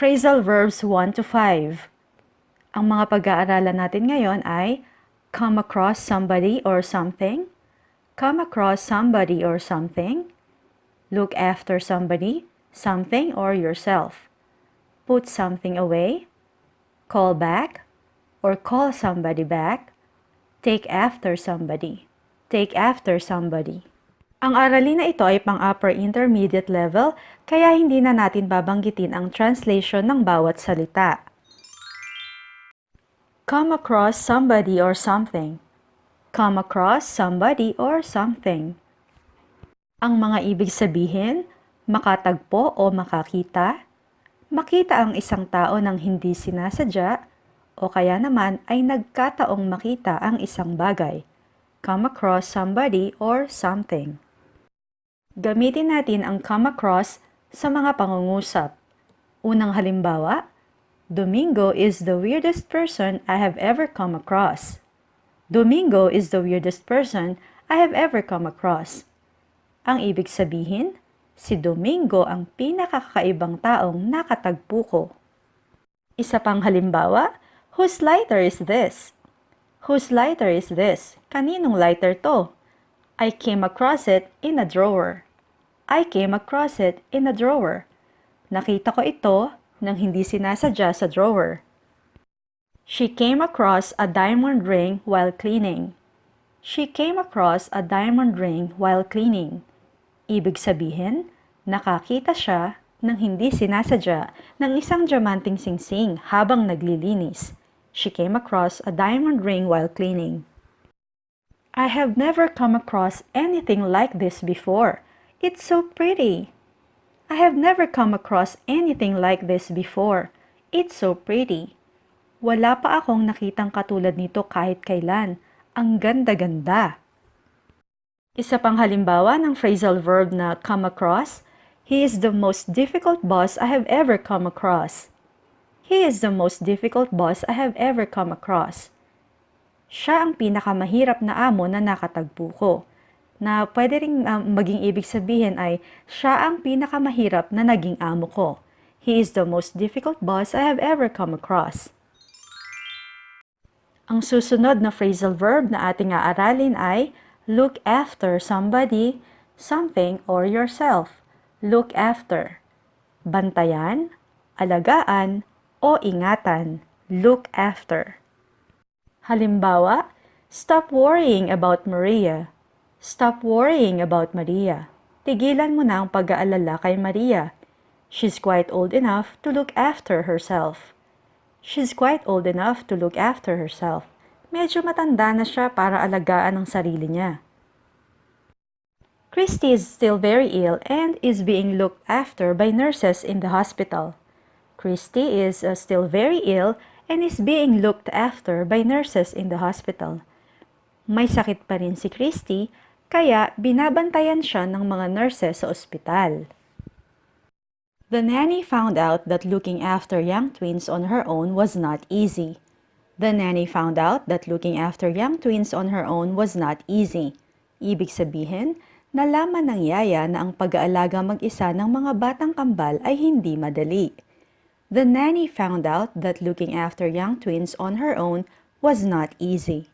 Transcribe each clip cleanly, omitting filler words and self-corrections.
Phrasal Verbs 1 to 5. Ang mga pag-aaralan natin ngayon ay come across somebody or something, come across somebody or something, look after somebody, something or yourself, put something away, call back or call somebody back, take after somebody, take after somebody. Ang aralin na ito ay pang-upper intermediate level, kaya hindi na natin babanggitin ang translation ng bawat salita. Come across somebody or something. Come across somebody or something. Ang mga ibig sabihin, makatagpo o makakita, makita ang isang tao ng hindi sinasadya, o kaya naman ay nagkataong makita ang isang bagay. Come across somebody or something. Gamitin natin ang come across sa mga pangungusap. Unang halimbawa, Domingo is the weirdest person I have ever come across. Domingo is the weirdest person I have ever come across. Ang ibig sabihin, si Domingo ang pinakakakaibang taong nakatagpo ko. Isa pang halimbawa, whose lighter is this? Whose lighter is this? Kaninong lighter to? I came across it in a drawer. I came across it in a drawer. Nakita ko ito nang hindi sinasadya sa drawer. She came across a diamond ring while cleaning. She came across a diamond ring while cleaning. Ibig sabihin, nakakita siya nang hindi sinasadya ng isang diamanting singsing habang naglilinis. She came across a diamond ring while cleaning. I have never come across anything like this before. It's so pretty. I have never come across anything like this before. It's so pretty. Wala pa akong nakitang katulad nito kahit kailan. Ang ganda-ganda. Isa pang halimbawa ng phrasal verb na come across, he is the most difficult boss I have ever come across. He is the most difficult boss I have ever come across. Siya ang pinakamahirap na amo na nakatagpo ko. Na pwede rin maging ibig sabihin ay siya ang pinakamahirap na naging amo ko. He is the most difficult boss I have ever come across. Ang susunod na phrasal verb na ating aaralin ay look after somebody, something, or yourself. Look after. Bantayan, alagaan, o ingatan. Look after. Halimbawa, stop worrying about Maria. Stop worrying about Maria. Tigilan mo na ang pag-aalala kay Maria. She's quite old enough to look after herself. She's quite old enough to look after herself. Medyo matanda na siya para alagaan ang sarili niya. Christy is still very ill and is being looked after by nurses in the hospital. Christy is still very ill and is being looked after by nurses in the hospital. May sakit pa rin si Christy, kaya binabantayan siya ng mga nurses sa ospital. The nanny found out that looking after young twins on her own was not easy. The nanny found out that looking after young twins on her own was not easy. Ibig sabihin, nalaman ng yaya na ang pag-aalaga mag-isa ng mga batang kambal ay hindi madali. The nanny found out that looking after young twins on her own was not easy.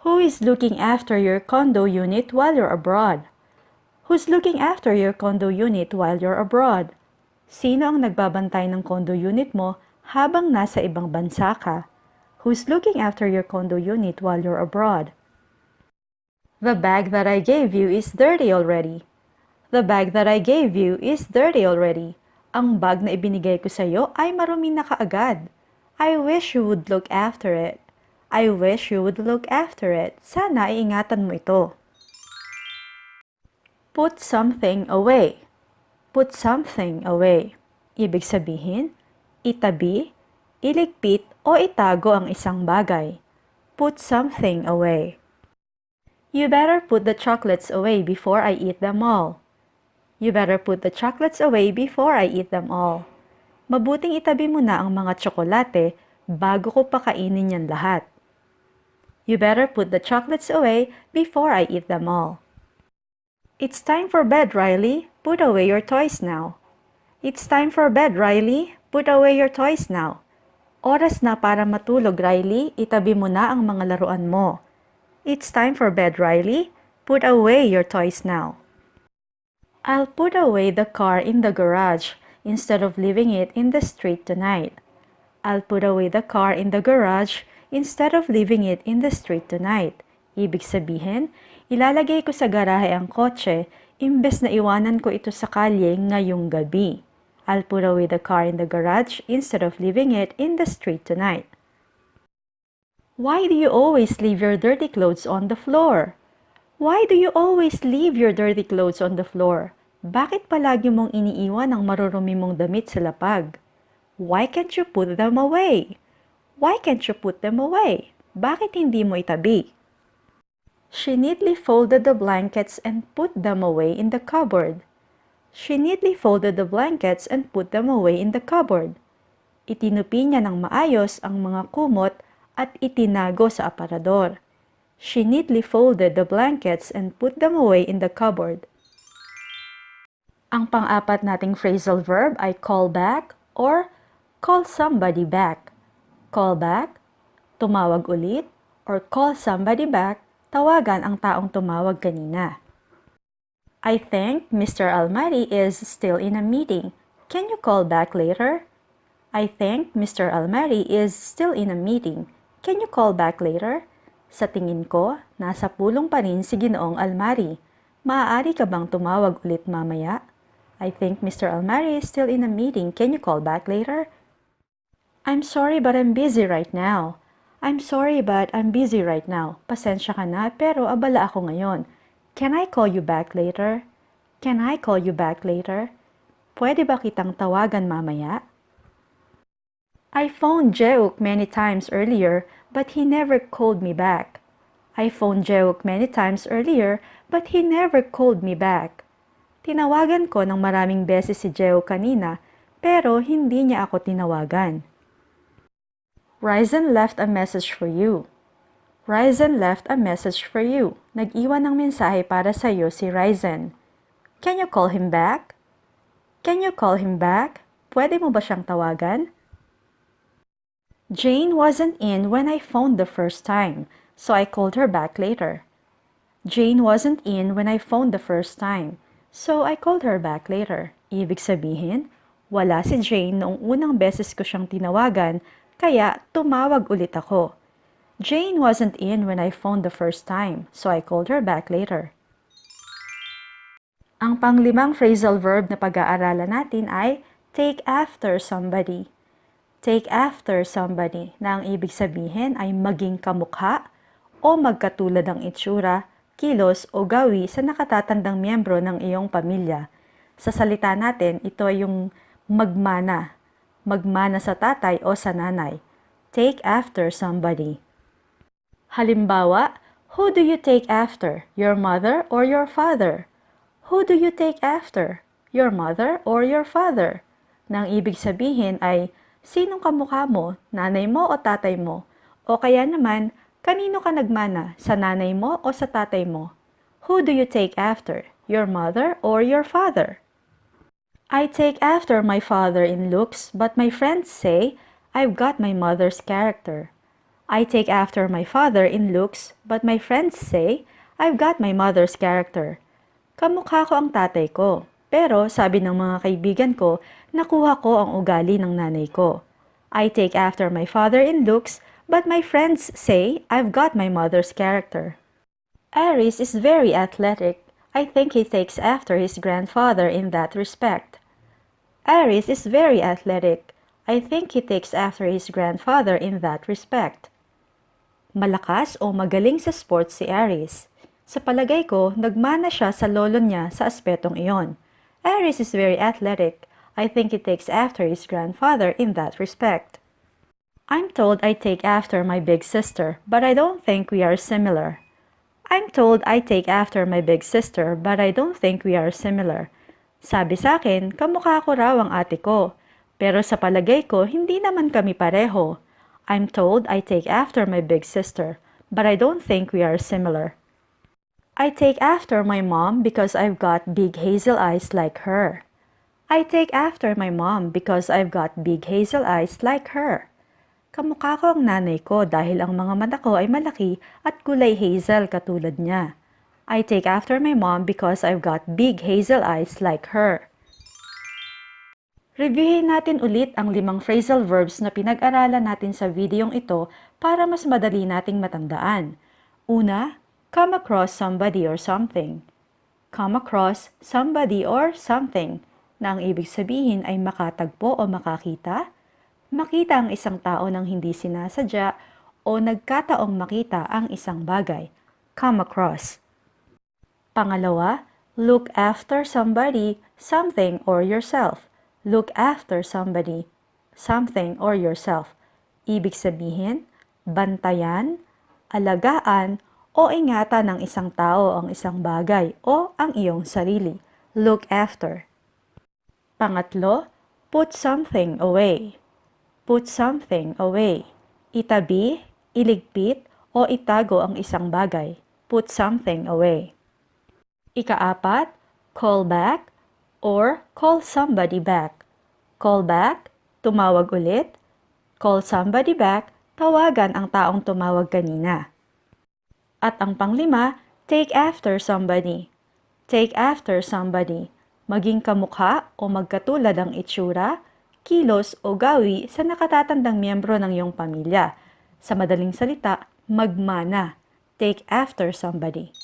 Who is looking after your condo unit while you're abroad? Who's looking after your condo unit while you're abroad? Sino ang nagbabantay ng condo unit mo habang nasa ibang bansa ka? Who's looking after your condo unit while you're abroad? The bag that I gave you is dirty already. The bag that I gave you is dirty already. Ang bag na ibinigay ko sa iyo ay marumi na kaagad. I wish you would look after it. I wish you would look after it. Sana iingatan mo ito. Put something away. Put something away. Ibig sabihin, itabi, iligpit o itago ang isang bagay. Put something away. You better put the chocolates away before I eat them all. You better put the chocolates away before I eat them all. Mabuting itabi mo na ang mga tsokolate bago ko pakainin yan lahat. You better put the chocolates away before I eat them all. It's time for bed, Riley. Put away your toys now. It's time for bed, Riley. Put away your toys now. Oras na para matulog, Riley. Itabi mo na ang mga laruan mo. It's time for bed, Riley. Put away your toys now. I'll put away the car in the garage instead of leaving it in the street tonight. I'll put away the car in the garage instead of leaving it in the street tonight. Ibig sabihin, ilalagay ko sa garahe ang kotse imbes na iwanan ko ito sa kalye ngayong gabi. I'll put away the car in the garage instead of leaving it in the street tonight. Why do you always leave your dirty clothes on the floor? Why do you always leave your dirty clothes on the floor? Bakit palagi mong iniiwan ang marurumi mong damit sa lapag? Why can't you put them away? Why can't you put them away? Bakit hindi mo itabi? She neatly folded the blankets and put them away in the cupboard. She neatly folded the blankets and put them away in the cupboard. Itinupi niya ng maayos ang mga kumot at itinago sa aparador. She neatly folded the blankets and put them away in the cupboard. Ang pang-apat nating phrasal verb ay call back or call somebody back. Call back, tumawag ulit, or call somebody back, tawagan ang taong tumawag kanina. I think Mr. Almari is still in a meeting. Can you call back later? I think Mr. Almari is still in a meeting. Can you call back later? Sa tingin ko, nasa pulong pa rin si Ginoong Almari. Maaari ka bang tumawag ulit mamaya? I think Mr. Almari is still in a meeting. Can you call back later? I'm sorry but I'm busy right now. I'm sorry but I'm busy right now. Pasensya ka na pero abala ako ngayon. Can I call you back later? Can I call you back later? Pwede ba kitang tawagan mamaya? I phoned Jeuk many times earlier, but he never called me back. I phoned Jeuk many times earlier, but he never called me back. Tinawagan ko ng maraming beses si Jeuk kanina, pero hindi niya ako tinawagan. Ryzen left a message for you. Ryzen left a message for you. Nag-iwan ng mensahe para sa iyo si Ryzen. Can you call him back? Can you call him back? Pwede mo ba siyang tawagan? Jane wasn't in when I phoned the first time, so I called her back later. Jane wasn't in when I phoned the first time, so I called her back later. Ibig sabihin, wala si Jane noong unang beses ko siyang tinawagan, kaya tumawag ulit ako. Jane wasn't in when I phoned the first time, so I called her back later. Ang panglimang phrasal verb na pag-aaralan natin ay take after somebody. Take after somebody na ang ibig sabihin ay maging kamukha o magkatulad ang itsura, kilos o gawi sa nakatatandang miyembro ng iyong pamilya. Sa salita natin, ito ay yung magmana. Magmana sa tatay o sa nanay. Take after somebody. Halimbawa, who do you take after? Your mother or your father? Who do you take after? Your mother or your father? Na ang ibig sabihin ay sinong kamukha mo, nanay mo o tatay mo? O kaya naman, kanino ka nagmana, sa nanay mo o sa tatay mo? Who do you take after? Your mother or your father? I take after my father in looks, but my friends say I've got my mother's character. I take after my father in looks, but my friends say I've got my mother's character. Kamukha ko ang tatay ko. Pero sabi ng mga kaibigan ko, nakuha ko ang ugali ng nanay ko. I take after my father in looks, but my friends say I've got my mother's character. Aries is very athletic. I think he takes after his grandfather in that respect. Aries is very athletic. I think he takes after his grandfather in that respect. Malakas o magaling sa sports si Aries. Sa palagay ko, nagmana siya sa lolo niya sa aspetong iyon. Aries is very athletic. I think he takes after his grandfather in that respect. I'm told I take after my big sister, but I don't think we are similar. I'm told I take after my big sister, but I don't think we are similar. Sabi sa akin, kamukha ko raw ang ate ko. Pero sa palagay ko, hindi naman kami pareho. I'm told I take after my big sister, but I don't think we are similar. I take after my mom because I've got big hazel eyes like her. I take after my mom because I've got big hazel eyes like her. Kamukha ko ang nanay ko dahil ang mga mata ko ay malaki at kulay hazel katulad niya. I take after my mom because I've got big hazel eyes like her. Reviewin natin ulit ang 5 phrasal verbs na pinag-aralan natin sa videong ito para mas madali nating matandaan. Una, come across somebody or something. Come across somebody or something, na ang ibig sabihin ay makatagpo o makakita, makita ang isang tao nang hindi sinasadya, o nagkataong makita ang isang bagay. Come across. Pangalawa, look after somebody, something, or yourself. Look after somebody, something, or yourself. Ibig sabihin, bantayan, alagaan, o ingatan ng isang tao ang isang bagay o ang iyong sarili. Look after. Pangatlo, put something away. Put something away. Itabi, iligpit, o itago ang isang bagay. Put something away. Ikaapat, call back or call somebody back. Call back, tumawag ulit. Call somebody back, tawagan ang taong tumawag kanina. At ang panglima, take after somebody. Take after somebody. Maging kamukha o magkatulad ang itsura, kilos o gawi sa nakatatandang miyembro ng iyong pamilya. Sa madaling salita, magmana. Take after somebody.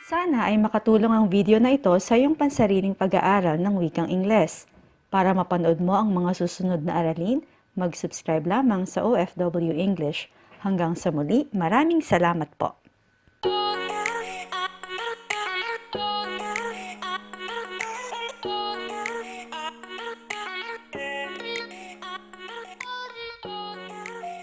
Sana ay makatulong ang video na ito sa iyong pansariling pag-aaral ng wikang Ingles. Para mapanood mo ang mga susunod na aralin, mag-subscribe lamang sa OFW English. Hanggang sa muli, maraming salamat po.